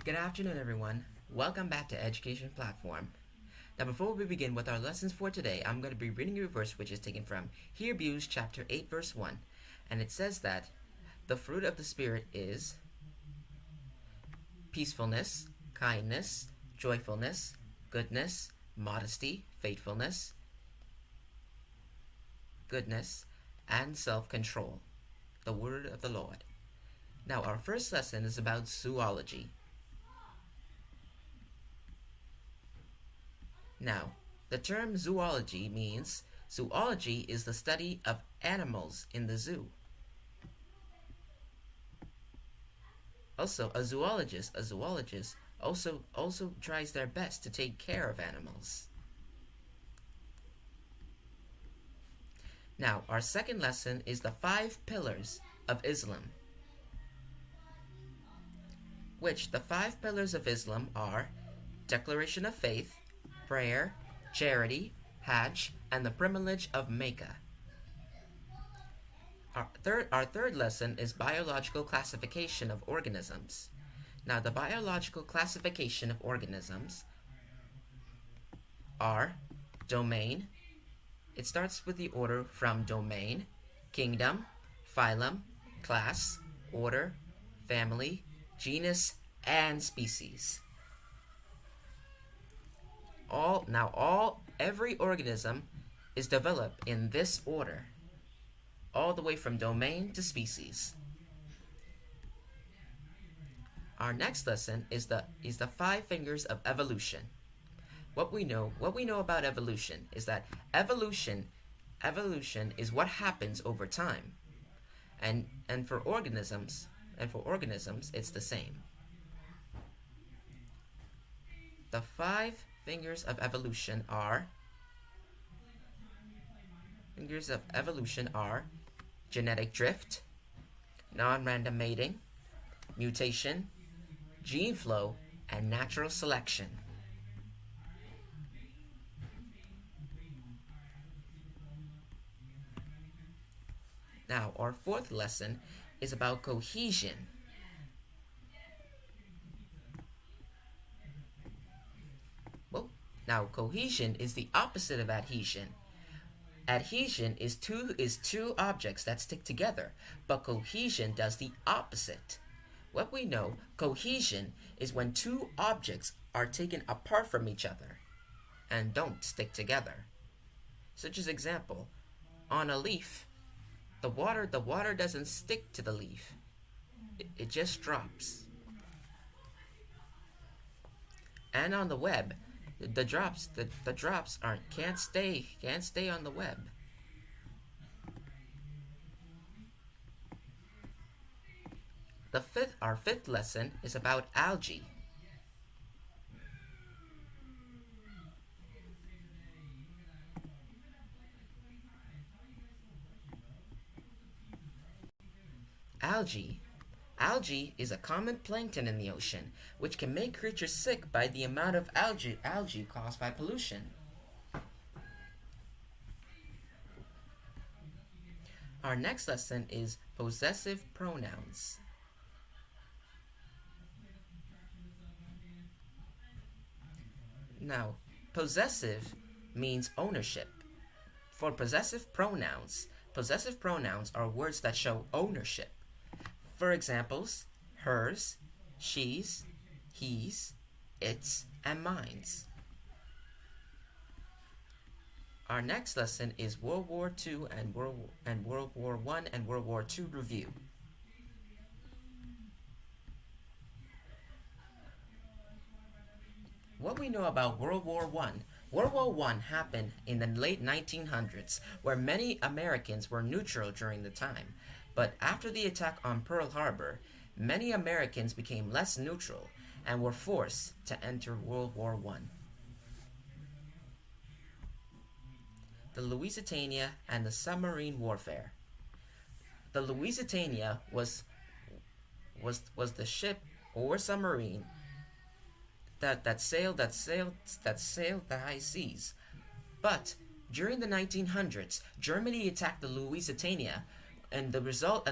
Good afternoon, everyone. Welcome back to Education Platform. Now, before we begin with our lessons for today, I'm going to be reading you a verse which is taken from Hebrews chapter 8, verse 1. And it says that the fruit of the Spirit is peacefulness, kindness, joyfulness, goodness, modesty, faithfulness, goodness, and self-control. The word of the Lord. Now, our first lesson is about zoology. Now, the term zoology means zoology is the study of animals in the zoo. Also, a zoologist also tries their best to take care of animals. Now, our second lesson is the 5 pillars of Islam, which the 5 pillars of Islam are declaration of faith, prayer, charity, Hajj, and the privilege of Mecca. Our third lesson is biological classification of organisms. Now, the biological classification of organisms are domain. It starts with the order from domain, kingdom, phylum, class, order, family, genus, and species. Every organism is developed in this order, all the way from domain to species. Our next lesson is the 5 fingers of evolution. What we know about evolution is that evolution is what happens over time, and for organisms it's the same. The 5 fingers of evolution are genetic drift, non-random mating, mutation, gene flow, and natural selection. Now, our 4th lesson is about cohesion. Now, cohesion is the opposite of adhesion. Adhesion is two objects that stick together, but cohesion does the opposite. What we know, cohesion is when 2 objects are taken apart from each other and don't stick together. Such as example, on a leaf, the water doesn't stick to the leaf. It just drops. And on the web, the drops can't stay on the web. Our fifth lesson is about algae. Algae is a common plankton in the ocean, which can make creatures sick by the amount of algae caused by pollution. Our next lesson is possessive pronouns. Now, possessive means ownership. For possessive pronouns are words that show ownership. For examples, hers, she's, he's, its, and mine's. Our next lesson is World War II and World War I and World War II review. What we know about World War I. World War I happened in the late 1900s, where many Americans were neutral during the time. But after the attack on Pearl Harbor, many Americans became less neutral and were forced to enter World War I. The Lusitania and the submarine warfare. The Lusitania was the ship or submarine that sailed the high seas. But during the 1900s, Germany attacked the Lusitania, and the result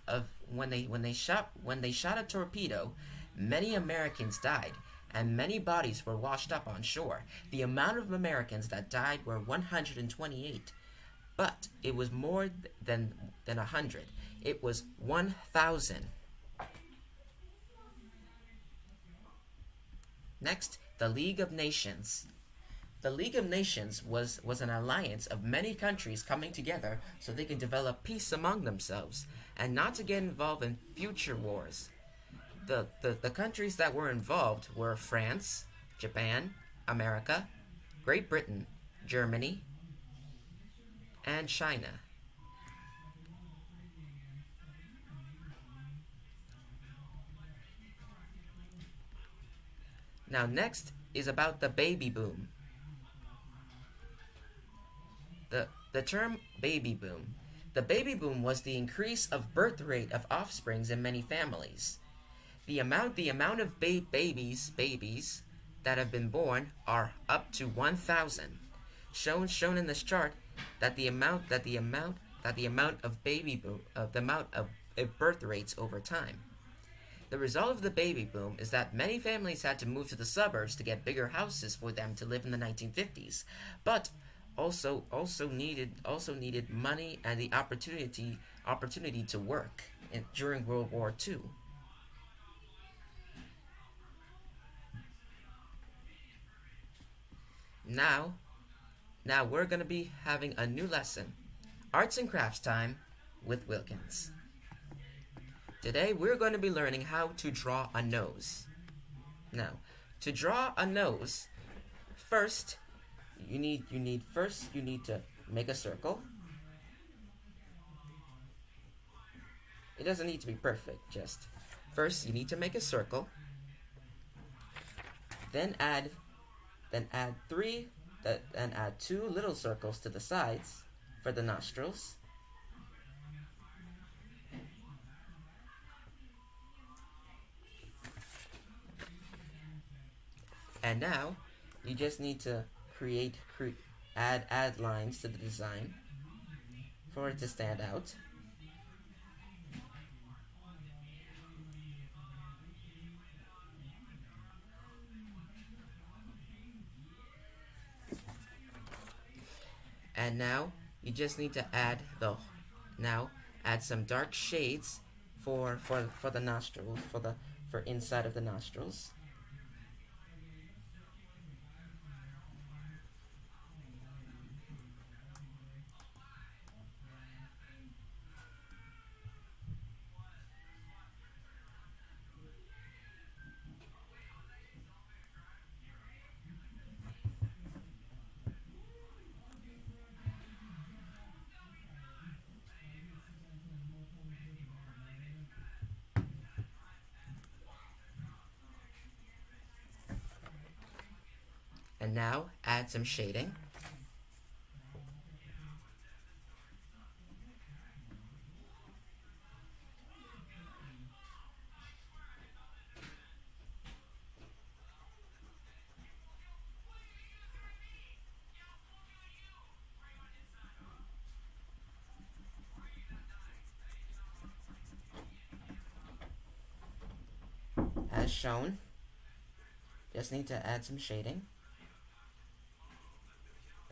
of when they shot a torpedo, many Americans died, and many bodies were washed up on shore. The amount of Americans that died were 128, but it was more than 100. It was 1,000. Next, the League of Nations. The League of Nations was an alliance of many countries coming together so they can develop peace among themselves and not to get involved in future wars. The countries that were involved were France, Japan, America, Great Britain, Germany, and China. Now next is about the baby boom. The term baby boom. The baby boom was the increase of birth rate of offsprings in many families. The amount of babies that have been born are up to 1,000. Shown in this chart that the amount of baby boom of the amount of birth rates over time. The result of the baby boom is that many families had to move to the suburbs to get bigger houses for them to live in the 1950s, but also needed money and the opportunity to work during World War II. Now we're going to be having a new lesson, Arts and Crafts Time with Wilkins. Today we're going to be learning how to draw a nose. Now, to draw a nose, first you need to make a circle. It doesn't need to be perfect, just first you need to make a circle. Then add two little circles to the sides for the nostrils. And now you just need to add lines to the design for it to stand out. And now you just need to add some dark shades for the nostrils, for inside of the nostrils. And now add some shading. As shown, just need to add some shading.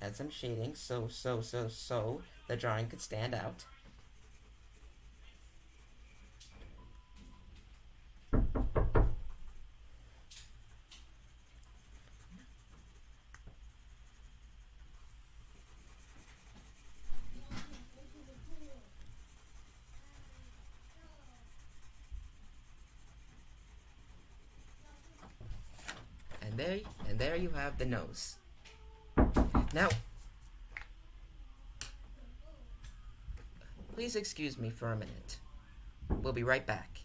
Add some shading so the drawing could stand out. And there you have the nose. Now, please excuse me for a minute. We'll be right back.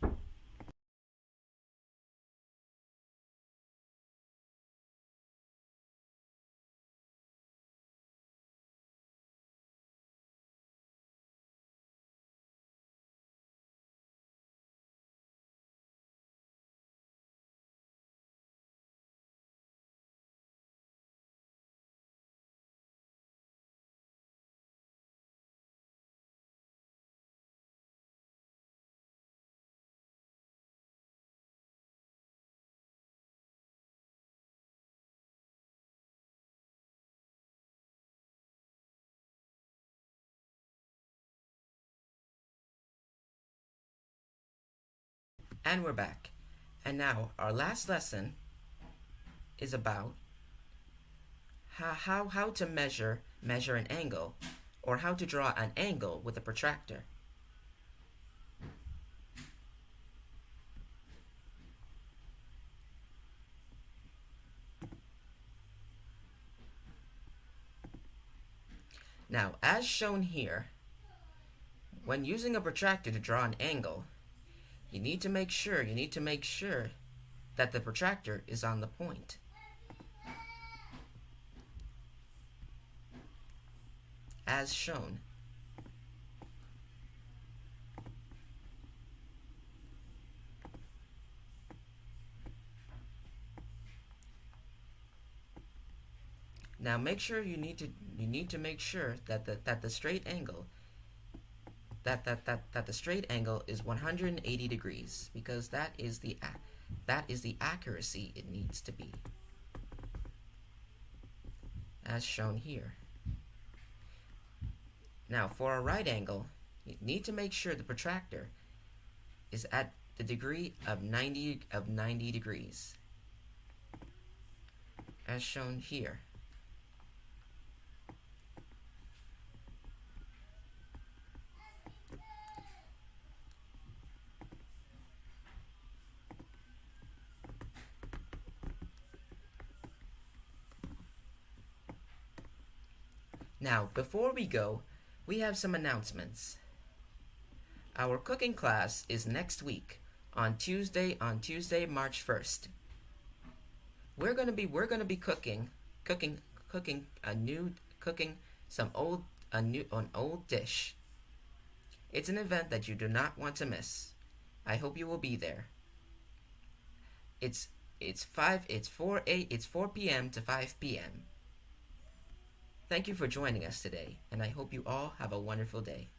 And we're back. And now our last lesson is about how to measure an angle, or how to draw an angle with a protractor. Now, as shown here, when using a protractor to draw an angle, you need to make sure that the protractor is on the point. As shown. Now make sure you need to make sure that the straight angle that the straight angle is 180 degrees, because that is the accuracy it needs to be, as shown here. Now for a right angle, you need to make sure the protractor is at the degree of 90 degrees, as shown here. Now, before we go, we have some announcements. Our cooking class is next week on Tuesday, March 1st. We're gonna be cooking an old dish. It's an event that you do not want to miss. I hope you will be there. It's 4 p.m. to 5 p.m. Thank you for joining us today, and I hope you all have a wonderful day.